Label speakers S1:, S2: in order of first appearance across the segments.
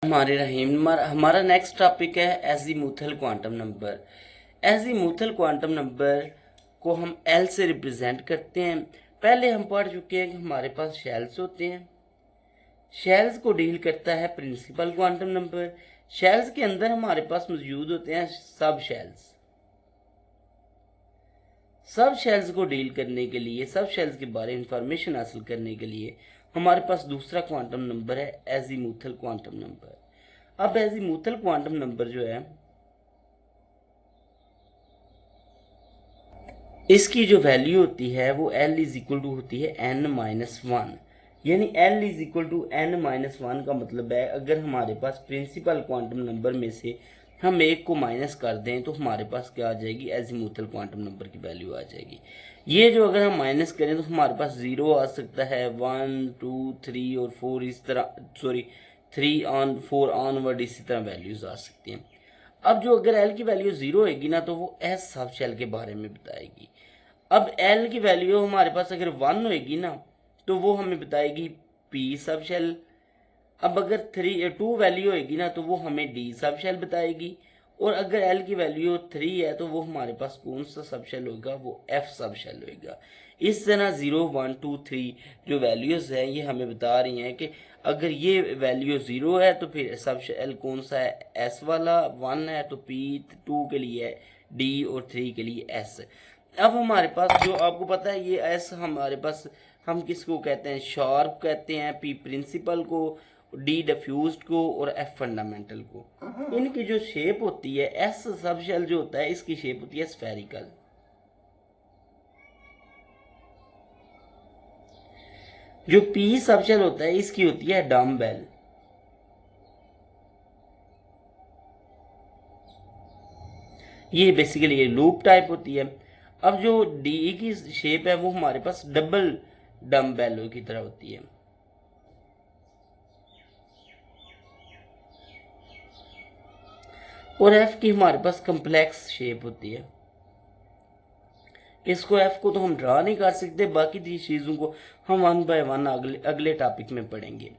S1: हमारे रहीम हमारा next topic है azimuthal quantum number. Azimuthal quantum number को हम एल से रिप्रेजेंट करते हैं। पहले हम पढ़ चुके हैं कि हमारे पास शेल्स होते हैं। शेल्स को डील करता है प्रिंसिपल क्वांटम नंबर। शेल्स के अंदर हमारे पास मौजूद होते हैं सब शेल्स। सब शेल्स को डील करने के लिए, सब शेल्स के बारे में इंफॉर्मेशन हासिल करने के लिए हमारे पास दूसरा क्वांटम नंबर है एजीमुथल क्वांटम नंबर। अब एजीमुथल क्वांटम नंबर जो है, इसकी जो वैल्यू होती है वो L इज इक्वल टू होती है n-1। यानी L is equal to n-1 का मतलब है अगर हमारे पास प्रिंसिपल क्वांटम नंबर में से हम एक को माइनस कर दें तो हमारे पास क्या आ जाएगी, एजीमुथल क्वांटम नंबर की वैल्यू आ जाएगी। ये जो अगर हम माइनस करें तो हमारे पास 0 आ सकता है, 1 2 3 और 4 इस तरह, सॉरी 3 ऑन 4 ऑनवर्ड इसी तरह वैल्यूज आ सकती हैं। अब जो अगर L की वैल्यू 0 होगी ना तो वो S सब शेल के बारे में बताएगी। अब L की वैल्यू हमारे पास अगर 1 होगी ना तो वो हमें बताएगी P सब शेल। अब अगर 2 वैल्यू होगी ना तो वो हमें D सब शेल बताएगी। और अगर L की वैल्यू 3 है तो वो हमारे पास कौन सा सब शेल होगा, वो F सब शेल होगा। इस तरह 0 1 2 3 जो वैल्यूज हैं ये हमें बता रही हैं कि अगर ये वैल्यू 0 है तो फिर सब शेल कौन सा है, S वाला। 1 है तो P, 2 के लिए है D और 3 के लिए S। अब हमारे पास जो आपको पता है ये S हमारे पास, हम किसको कहते हैं, शार्प कहते हैं, P प्रिंसिपल को, D डिफ्यूज्ड को और F फंडामेंटल को। इनकी जो शेप होती है, S सब शेल जो होता है इसकी शेप होती है स्फेरिकल। जो P सब शेल होता है इसकी होती है डम्बेल। ये बेसिकली ये लूप टाइप होती है। अब जो डी की शेप है वो हमारे पास डबल डम्बेलो की तरह होती है। और एफ की हमारे पास कम्प्लेक्स शेप होती है। इसको एफ को तो हम ड्रा नहीं कर सकते, बाकी दी चीज़ों को हम 1 बाय 1 अगले टॉपिक में पढ़ेंगे।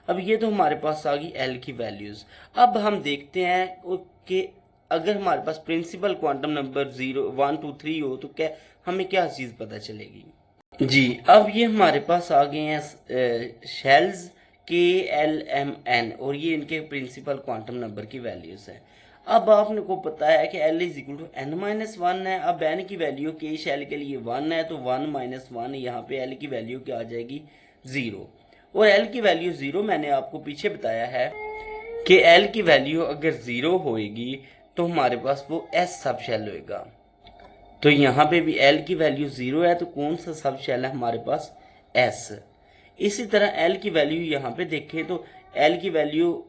S1: अब ये तो हमारे पास आ गई एल की वैल्यूज। अब हम देखते हैं कि अगर हमारे पास प्रिंसिपल क्वांटम नंबर 0 1 2 3 हो तो क्या हमें क्या चीज़ पता चलेगी। जी, अब ये हमारे पास आ गए हैं shells K L M N और ये इनके प्रिंसिपल क्वांटम नंबर की वैल्यूज हैं। अब आपने को पता है कि L is equal to n-1 है। अब n की वैल्यू K शेल के लिए 1 है तो 1-1 यहाँ पे L की वैल्यू क्या आ जाएगी, 0। और L की वैल्यू 0 मैंने आपको पीछे बताया है कि L की वैल्यू अगर 0 होएगी तो हमारे पास वो S सब शेल होएगा। तो यहाँ पे भी L की वैल्यू 0 है तो कौन सा सब शेल है हमारे पास, S। इसी तरह L की वैल्यू यहाँ पे देखें तो L की वैल्यू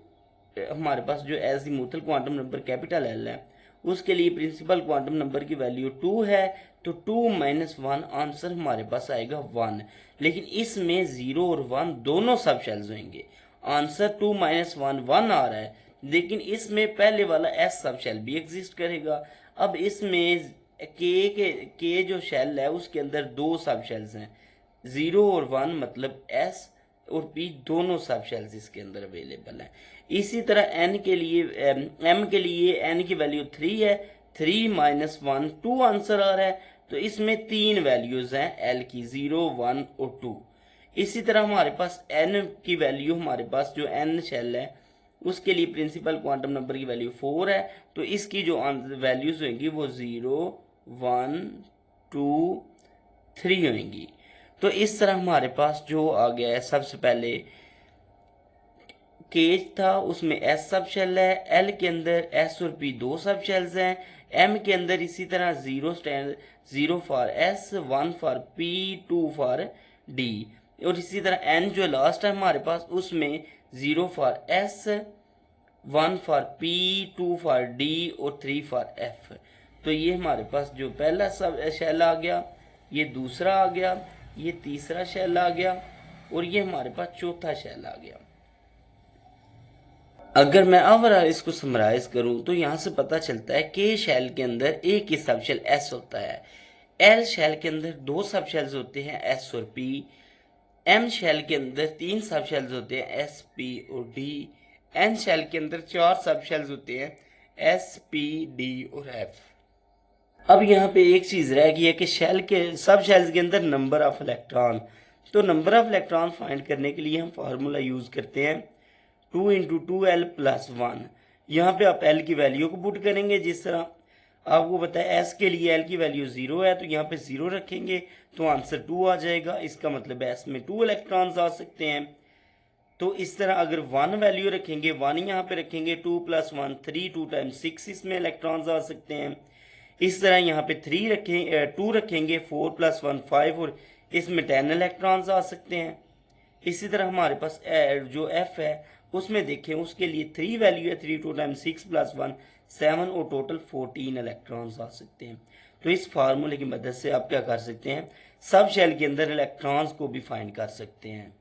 S1: हमारे पास जो azimuthal quantum number capital L है उसके लिए प्रिंसिपल क्वांटम नंबर की वैल्यू 2 है तो 2-1 आंसर हमारे पास आएगा 1। लेकिन इसमें 0 और 1 दोनों सब शेल्स होंगे। आंसर 2-1 आ रहा है लेकिन इसमें पहले वाला S सब शेल भी एग्जिस्ट करेगा। अब इसमें के जो शेल है उसके अंदर दो सब शेल्स हैं, 0 और 1, मतलब S और P दोनों सब शेल्स इसके अंदर अवेलेबल हैं। इसी तरह N के लिए M के लिए N की वैल्यू 3 है, 3-1 2 आंसर आ रहा है। तो इसमें तीन वैल्यूज हैं L की, 0 1 और 2। इसी तरह हमारे पास N की वैल्यू, हमारे पास जो N शेल है उसके लिए प्रिंसिपल क्वांटम नंबर की वैल्यू 4 है तो इसकी जो वैल्यूज होंगी वो 0 1 2 3 होंगी। तो इस तरह हमारे पास जो आ गया है, सबसे पहले केज था उसमें S सब शेल है, L के अंदर S और P दो सब शेल्स हैं, M के अंदर इसी तरह 0 for S, 1 for P, 2 for D। और इसी तरह N जो लास्ट है हमारे पास उसमें 0 for S, 1 for P, 2 for D और 3 फॉर F। तो ये हमारे पास जो पहला सब शेल आ गया, ये दूसरा आ गया, ये तीसरा शेल आ गया और ये हमारे पास चौथा शेल आ गया। अगर मैं ओवरऑल इसको समराइज करूं तो यहाँ से पता चलता है कि शेल के अंदर एक ही सब शेल S होता है, L शेल के अंदर दो सब शेल्स होते हैं S और P, M शेल के अंदर तीन सब शेल्स होते हैं S, P और D, एन शेल के अंदर 4 सब शेल्स होते हैं, एस, पी, डी और एफ। अब यहाँ पे एक चीज़ रह गई है कि शेल के सब शेल्स के अंदर नंबर ऑफ इलेक्ट्रॉन। तो नंबर ऑफ इलेक्ट्रॉन फाइंड करने के लिए हम फार्मूला यूज़ करते हैं 2 × 2l + 1। यहाँ पे आप l की वैल्यू को पुट करेंगे, जिस तरह आपको पता है s के लिए l की वैल्यू 0 है, तो यहाँ पे 0 रखेंगे तो आंसर 2 आ जाएगा। इसका मतलब s में 2 इलेक्ट्रॉन्स आ सकते हैं। तो इस तरह अगर 1 वैल्यू रखेंगे, 1 यहाँ पे रखेंगे, 2 + 1 3, 2 × 6 इसमें इलेक्ट्रॉन्स आ सकते हैं। इस तरह यहाँ पे 3 रखेंगे, 2 रखेंगे, 4 + 1 5 और इसमें 10 इलेक्ट्रॉन्स आ सकते हैं। इसी तरह हमारे पास जो f है उसमें देखें, उसके लिए 3 वैल्यू है, 3 2 × 6 + 1 7 और टोटल 14 इलेक्ट्रॉन्स आ सकते हैं। तो इस फार्मूले की मदद से आप क्या कर सकते हैं, सब शेल के अंदर इलेक्ट्रॉन्स को भी फाइंड कर सकते हैं।